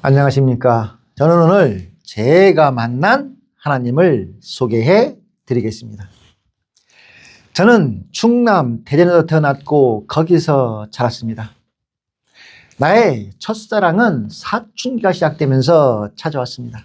안녕하십니까. 저는 오늘 제가 만난 하나님을 소개해 드리겠습니다. 저는 충남 대전에서 태어났고 거기서 자랐습니다. 나의 첫사랑은 사춘기가 시작되면서 찾아왔습니다.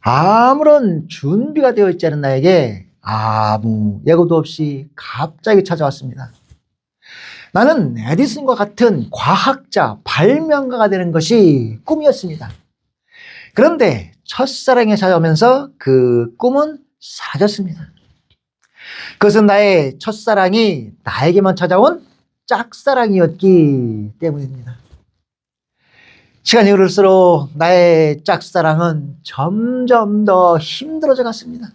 아무런 준비가 되어 있지 않은 나에게 아무 예고도 없이 갑자기 찾아왔습니다. 나는 에디슨과 같은 과학자, 발명가가 되는 것이 꿈이었습니다. 그런데 첫사랑에 찾아오면서 그 꿈은 사라졌습니다. 그것은 나의 첫사랑이 나에게만 찾아온 짝사랑이었기 때문입니다. 시간이 흐를수록 나의 짝사랑은 점점 더 힘들어져 갔습니다.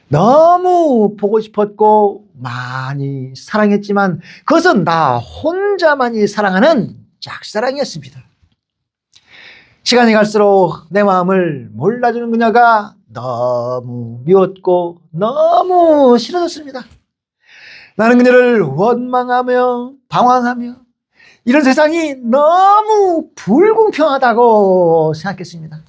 너무 보고 싶었고 많이 사랑했지만 그것은 나 혼자만이 사랑하는 짝사랑이었습니다. 시간이 갈수록 내 마음을 몰라주는 그녀가 너무 미웠고 너무 싫어졌습니다. 나는 그녀를 원망하며 방황하며 이런 세상이 너무 불공평하다고 생각했습니다.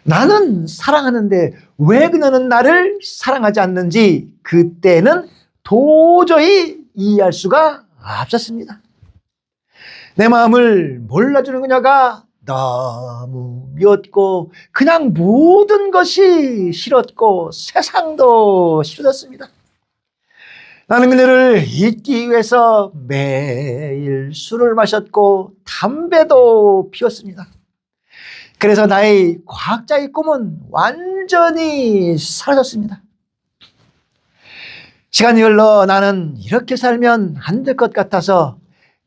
나는 사랑하는데 왜 그녀는 나를 사랑하지 않는지 그때는 도저히 이해할 수가 없었습니다. 내 마음을 몰라주는 그녀가 너무 미웠고 그냥 모든 것이 싫었고 세상도 싫어졌습니다. 나는 그녀를 잊기 위해서 매일 술을 마셨고 담배도 피웠습니다. 그래서 나의 과학자의 꿈은 완전히 사라졌습니다. 시간이 흘러 나는 이렇게 살면 안 될 것 같아서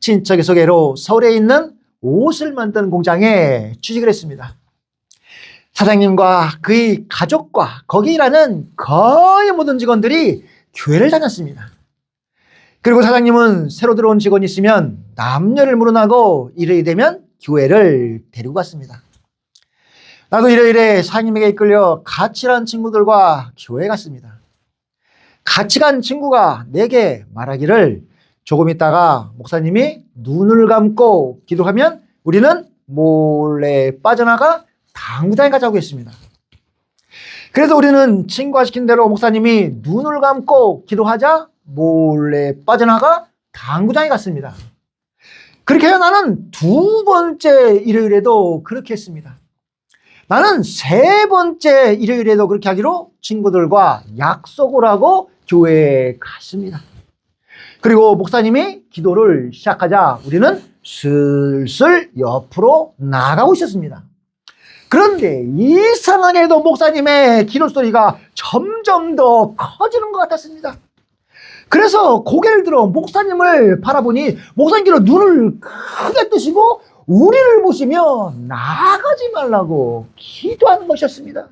친척의 소개로 서울에 있는 옷을 만드는 공장에 취직을 했습니다. 사장님과 그의 가족과 거기 일하는 거의 모든 직원들이 교회를 다녔습니다. 그리고 사장님은 새로 들어온 직원이 있으면 남녀를 물어나고 일요일이 되면 교회를 데리고 갔습니다. 나도 이래이래 사장님에게 이끌려 같이 일하는 친구들과 교회 갔습니다. 같이 간 친구가 내게 말하기를 조금 있다가 목사님이 눈을 감고 기도하면 우리는 몰래 빠져나가 당구장에 가자고 했습니다. 그래서 우리는 친구가 시킨 대로 목사님이 눈을 감고 기도하자 몰래 빠져나가 당구장에 갔습니다. 그렇게 해서 나는 두 번째 일요일에도 그렇게 했습니다. 나는 세 번째 일요일에도 그렇게 하기로 친구들과 약속을 하고 교회에 갔습니다. 그리고 목사님이 기도를 시작하자 우리는 슬슬 옆으로 나가고 있었습니다. 그런데 이상하게도 목사님의 기도 소리가 점점 더 커지는 것 같았습니다. 그래서 고개를 들어 목사님을 바라보니 목사님께서 눈을 크게 뜨시고 우리를 보시며 나가지 말라고 기도하는 것이었습니다.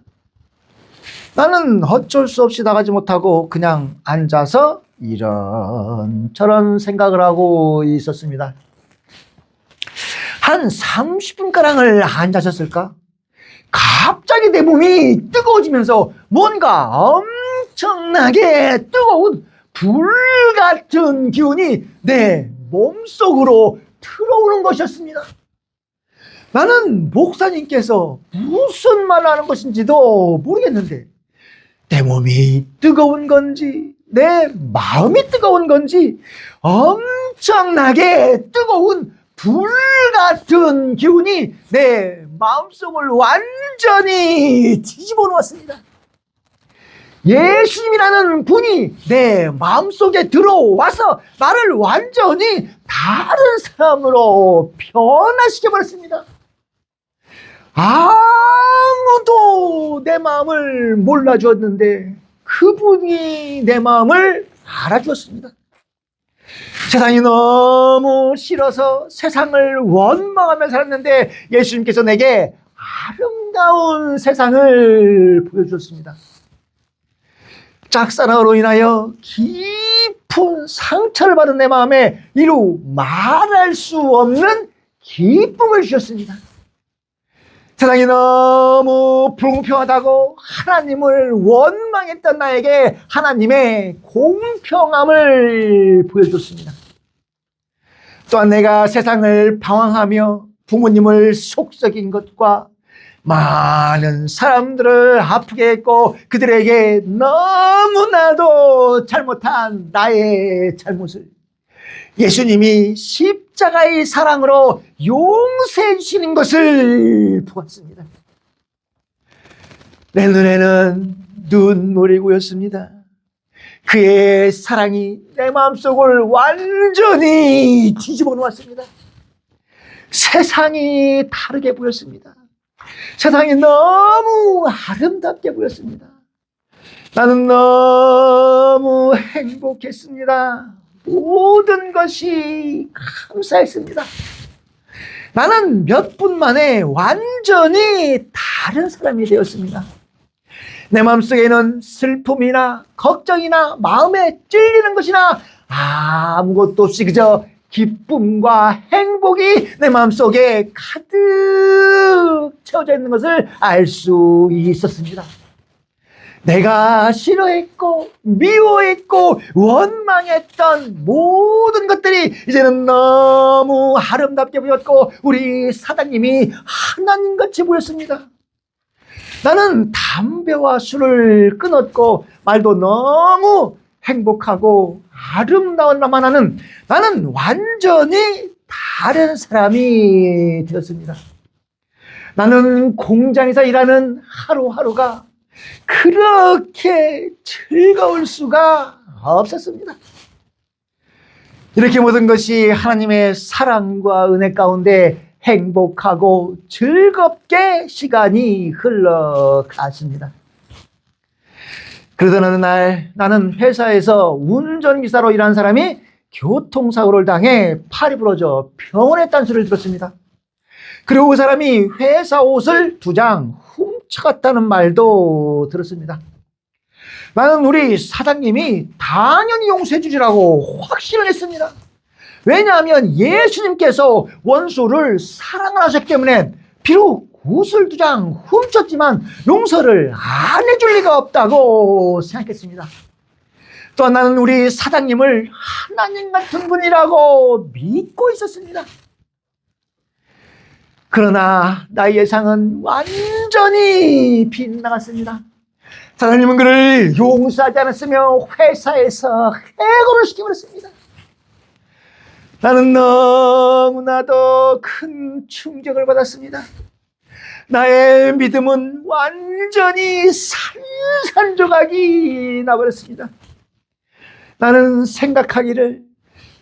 나는 어쩔 수 없이 나가지 못하고 그냥 앉아서 이런저런 생각을 하고 있었습니다. 한 30분가량을 앉아셨을까? 갑자기 내 몸이 뜨거워지면서 뭔가 엄청나게 뜨거운 불 같은 기운이 내 몸속으로 들어오는 것이었습니다. 나는 목사님께서 무슨 말을 하는 것인지도 모르겠는데 내 몸이 뜨거운 건지 내 마음이 뜨거운 건지 엄청나게 뜨거운 불 같은 기운이 내 마음속을 완전히 뒤집어 놓았습니다. 예수님이라는 분이 내 마음속에 들어와서 나를 완전히 다른 사람으로 변화시켜버렸습니다. 아무도 내 마음을 몰라주었는데 그분이 내 마음을 알아주었습니다. 세상이 너무 싫어서 세상을 원망하며 살았는데 예수님께서 내게 아름다운 세상을 보여주셨습니다. 짝사랑으로 인하여 깊은 상처를 받은 내 마음에 이루 말할 수 없는 기쁨을 주셨습니다. 세상이 너무 불공평하다고 하나님을 원망했던 나에게 하나님의 공평함을 보여줬습니다. 또한 내가 세상을 방황하며 부모님을 속썩인 것과 많은 사람들을 아프게 했고 그들에게 너무나도 잘못한 나의 잘못을 예수님이 십자가의 사랑으로 용서해 주시는 것을 보았습니다. 내 눈에는 눈물이 고였습니다. 그의 사랑이 내 마음속을 완전히 뒤집어 놓았습니다. 세상이 다르게 보였습니다. 세상이 너무 아름답게 보였습니다. 나는 너무 행복했습니다. 모든 것이 감사했습니다. 나는 몇 분 만에 완전히 다른 사람이 되었습니다. 내 마음속에는 슬픔이나 걱정이나 마음에 찔리는 것이나 아무것도 없이 그저 기쁨과 행복이 내 마음속에 가득 채워져 있는 것을 알 수 있었습니다. 내가 싫어했고 미워했고 원망했던 모든 것들이 이제는 너무 아름답게 보였고 우리 사장님이 하나님같이 보였습니다. 나는 담배와 술을 끊었고 말도 너무 행복하고 아름다운 나만 하는 나는 완전히 다른 사람이 되었습니다. 나는 공장에서 일하는 하루하루가 그렇게 즐거울 수가 없었습니다. 이렇게 모든 것이 하나님의 사랑과 은혜 가운데 행복하고 즐겁게 시간이 흘러갔습니다. 그러던 어느 날 나는 회사에서 운전기사로 일하는 사람이 교통사고를 당해 팔이 부러져 병원에 있다는 소리를 들었습니다. 그리고 그 사람이 회사 옷을 2장 훔쳐갔다는 말도 들었습니다. 나는 우리 사장님이 당연히 용서해 주리라고 확신을 했습니다. 왜냐하면 예수님께서 원수를 사랑을 하셨기 때문에 비록 옷을 2장 훔쳤지만 용서를 안 해줄 리가 없다고 생각했습니다. 또한 나는 우리 사장님을 하나님 같은 분이라고 믿고 있었습니다. 그러나 나의 예상은 완전히 빗나갔습니다. 사장님은 그를 용서하지 않았으며 회사에서 해고를 시켜버렸습니다. 나는 너무나도 큰 충격을 받았습니다. 나의 믿음은 완전히 산산조각이 나버렸습니다. 나는 생각하기를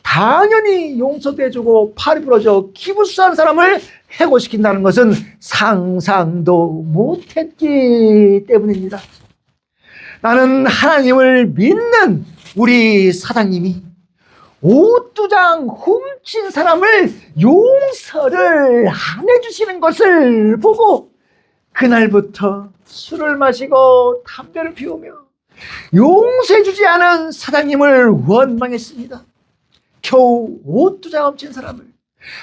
당연히 용서도 해주고 팔이 부러져 기부스한 사람을 해고시킨다는 것은 상상도 못했기 때문입니다. 나는 하나님을 믿는 우리 사장님이 옷 2장 훔친 사람을 용서를 안 해주시는 것을 보고 그날부터 술을 마시고 담배를 피우며 용서해주지 않은 사장님을 원망했습니다. 겨우 옷 2장 훔친 사람을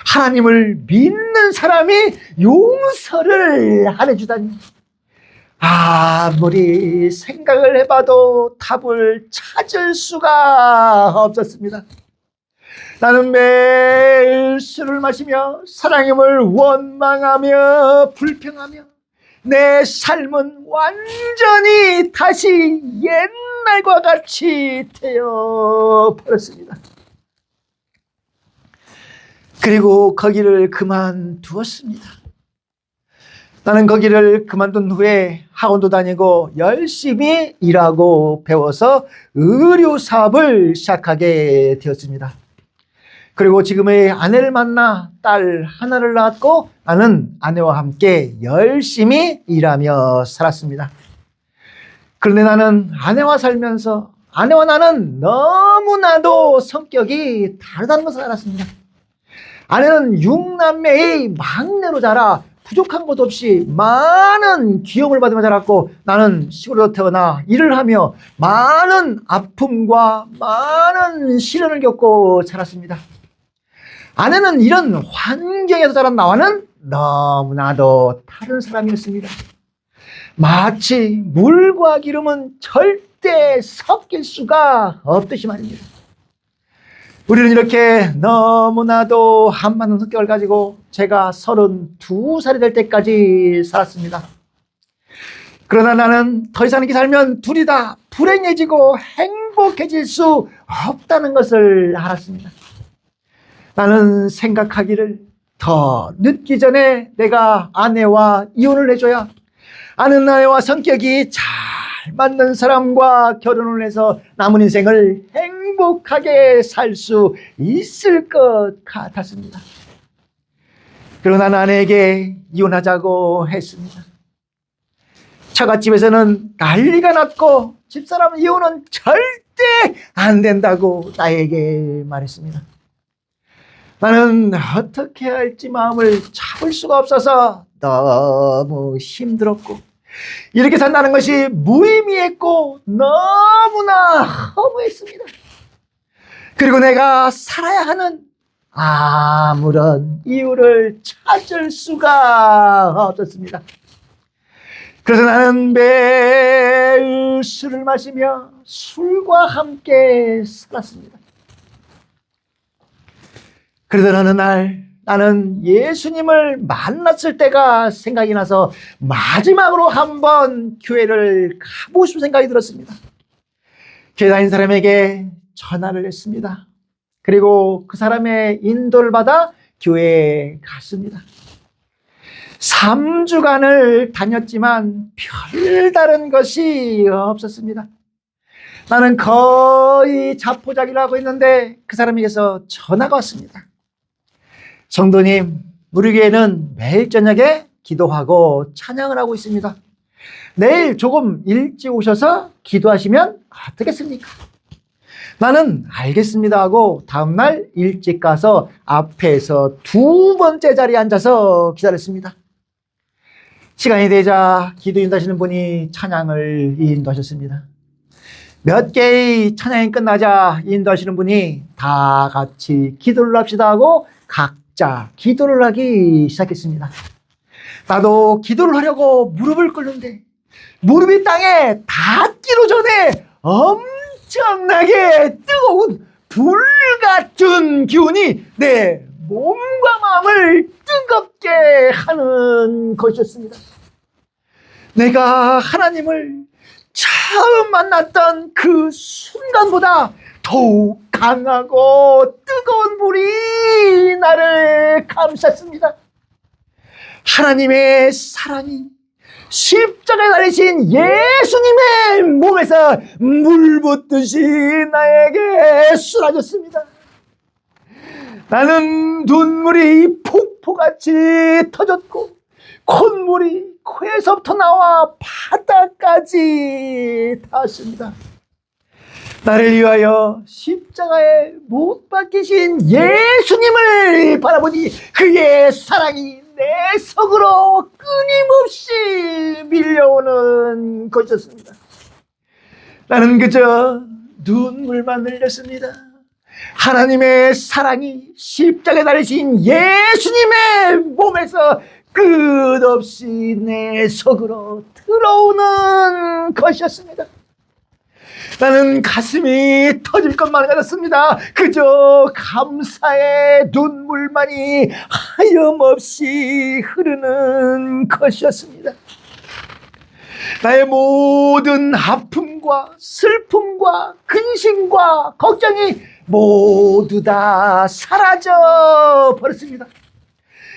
하나님을 믿는 사람이 용서를 안 해주다니 아무리 생각을 해봐도 답을 찾을 수가 없었습니다. 나는 매일 술을 마시며 사랑님을 원망하며 불평하며 내 삶은 완전히 다시 옛날과 같이 되어버렸습니다. 그리고 거기를 그만두었습니다. 나는 거기를 그만둔 후에 학원도 다니고 열심히 일하고 배워서 의료 사업을 시작하게 되었습니다. 그리고 지금의 아내를 만나 딸 하나를 낳았고 나는 아내와 함께 열심히 일하며 살았습니다. 그런데 나는 아내와 살면서 아내와 나는 너무나도 성격이 다르다는 것을 알았습니다. 아내는 6남매의 막내로 자라 부족한 것 없이 많은 귀여움을 받으며 자랐고 나는 시골에서 태어나 일을 하며 많은 아픔과 많은 시련을 겪고 자랐습니다. 아내는 이런 환경에서 자란 나와는 너무나도 다른 사람이었습니다. 마치 물과 기름은 절대 섞일 수가 없듯이 말입니다. 우리는 이렇게 너무나도 한많은 성격을 가지고 제가 32살이 될 때까지 살았습니다. 그러나 나는 더 이상 이렇게 살면 둘이 다 불행해지고 행복해질 수 없다는 것을 알았습니다. 나는 생각하기를 더 늦기 전에 내가 아내와 이혼을 해줘야 아는 아내와 성격이 잘 맞는 사람과 결혼을 해서 남은 인생을 행복하게 살 수 있을 것 같았습니다. 그러나 나는 아내에게 이혼하자고 했습니다. 처갓집에서는 난리가 났고 집사람 이혼은 절대 안 된다고 나에게 말했습니다. 나는 어떻게 할지 마음을 잡을 수가 없어서 너무 힘들었고 이렇게 산다는 것이 무의미했고 너무나 허무했습니다. 그리고 내가 살아야 하는 아무런 이유를 찾을 수가 없었습니다. 그래서 나는 매일 술을 마시며 술과 함께 살았습니다. 그러던 어느 날 나는 예수님을 만났을 때가 생각이 나서 마지막으로 한번 교회를 가보고 싶은 생각이 들었습니다. 교회 다니는 사람에게 전화를 했습니다. 그리고 그 사람의 인도를 받아 교회에 갔습니다. 3주간을 다녔지만 별다른 것이 없었습니다. 나는 거의 자포자기를 하고 있는데 그 사람에게서 전화가 왔습니다. 성도님, 우리 교회는 매일 저녁에 기도하고 찬양을 하고 있습니다. 내일 조금 일찍 오셔서 기도하시면 어떻겠습니까? 나는 알겠습니다 하고 다음날 일찍 가서 앞에서 두 번째 자리에 앉아서 기다렸습니다. 시간이 되자 기도 인도하시는 분이 찬양을 인도하셨습니다. 몇 개의 찬양이 끝나자 인도하시는 분이 다 같이 기도를 합시다 하고 각자 기도를 하기 시작했습니다. 나도 기도를 하려고 무릎을 꿇는데 무릎이 땅에 닿기로 전에 엄청나게 뜨거운 불 같은 기운이 내 몸과 마음을 뜨겁게 하는 것이었습니다. 내가 하나님을 처음 만났던 그 순간보다 더욱 강하고 뜨거운 불이 나를 감쌌습니다. 하나님의 사랑이 십자가에 달리신 예수님의 몸에서 물 붓듯이 나에게 쏟아졌습니다. 나는 눈물이 폭포같이 터졌고 콧물이 코에서부터 나와 바닥까지 닿았습니다. 나를 위하여 십자가에 못 박히신 예수님을 바라보니 그의 사랑이 내 속으로 끊임없이 밀려오는 것이었습니다. 나는 그저 눈물만 흘렸습니다. 하나님의 사랑이 십자가에 달리신 예수님의 몸에서 끝없이 내 속으로 들어오는 것이었습니다. 나는 가슴이 터질 것만 같았습니다. 그저 감사의 눈물만이 하염없이 흐르는 것이었습니다. 나의 모든 아픔과 슬픔과 근심과 걱정이 모두 다 사라져 버렸습니다.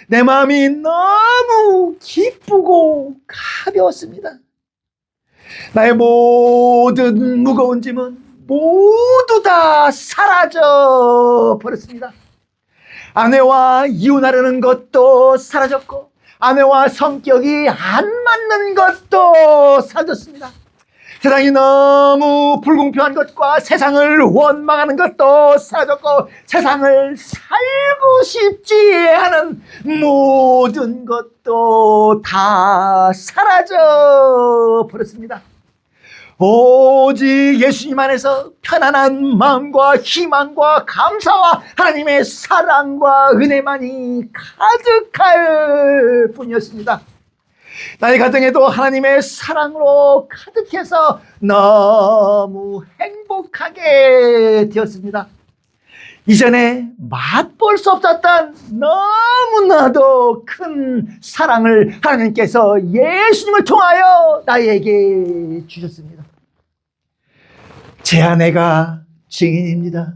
내 마음이 너무 기쁘고 가벼웠습니다. 나의 모든 무거운 짐은 모두 다 사라져 버렸습니다. 아내와 이혼하려는 것도 사라졌고 아내와 성격이 안 맞는 것도 사라졌습니다. 세상이 너무 불공평한 것과 세상을 원망하는 것도 사라졌고 세상을 살고 싶지 않은 모든 것도 다 사라져 버렸습니다. 오직 예수님 안에서 편안한 마음과 희망과 감사와 하나님의 사랑과 은혜만이 가득할 뿐이었습니다. 나의 가정에도 하나님의 사랑으로 가득해서 너무 행복하게 되었습니다. 이전에 맛볼 수 없었던 너무나도 큰 사랑을 하나님께서 예수님을 통하여 나에게 주셨습니다. 제 아내가 증인입니다.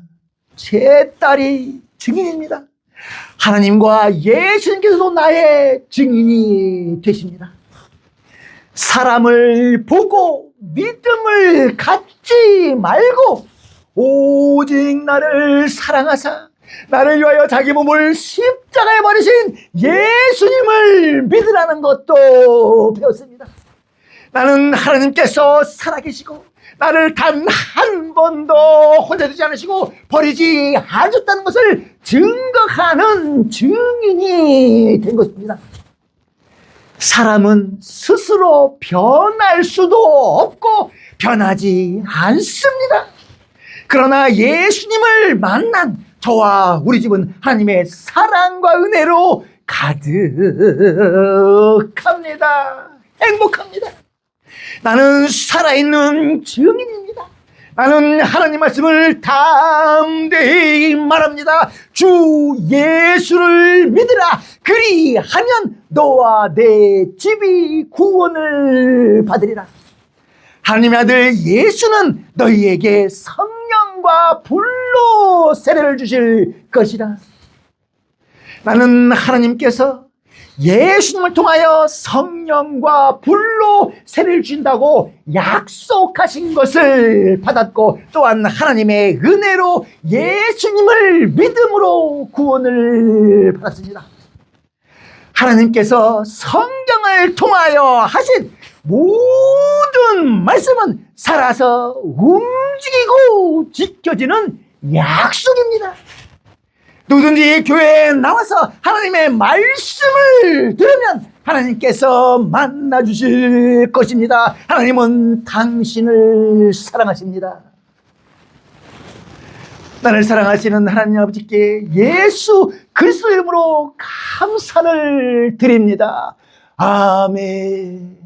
제 딸이 증인입니다. 하나님과 예수님께서도 나의 증인이 되십니다. 사람을 보고 믿음을 갖지 말고 오직 나를 사랑하사 나를 위하여 자기 몸을 십자가에 버리신 예수님을 믿으라는 것도 배웠습니다. 나는 하나님께서 살아계시고 나를 단 한 번도 혼자 두지 않으시고 버리지 않으셨다는 것을 증거하는 증인이 된 것입니다. 사람은 스스로 변할 수도 없고 변하지 않습니다. 그러나 예수님을 만난 저와 우리 집은 하나님의 사랑과 은혜로 가득합니다. 행복합니다. 나는 살아있는 증인입니다. 나는 하나님 말씀을 담대히 말합니다. 주 예수를 믿으라. 그리하면 너와 내 집이 구원을 받으리라. 하나님의 아들 예수는 너희에게 성령과 불로 세례를 주실 것이라. 나는 하나님께서 예수님을 통하여 성령과 불로 세례를 주신다고 약속하신 것을 받았고 또한 하나님의 은혜로 예수님을 믿음으로 구원을 받았습니다. 하나님께서 성경을 통하여 하신 모든 말씀은 살아서 움직이고 지켜지는 약속입니다. 누구든지 교회에 나와서 하나님의 말씀을 들으면 하나님께서 만나주실 것입니다. 하나님은 당신을 사랑하십니다. 나를 사랑하시는 하나님 아버지께 예수 그리스도 이름으로 감사를 드립니다. 아멘.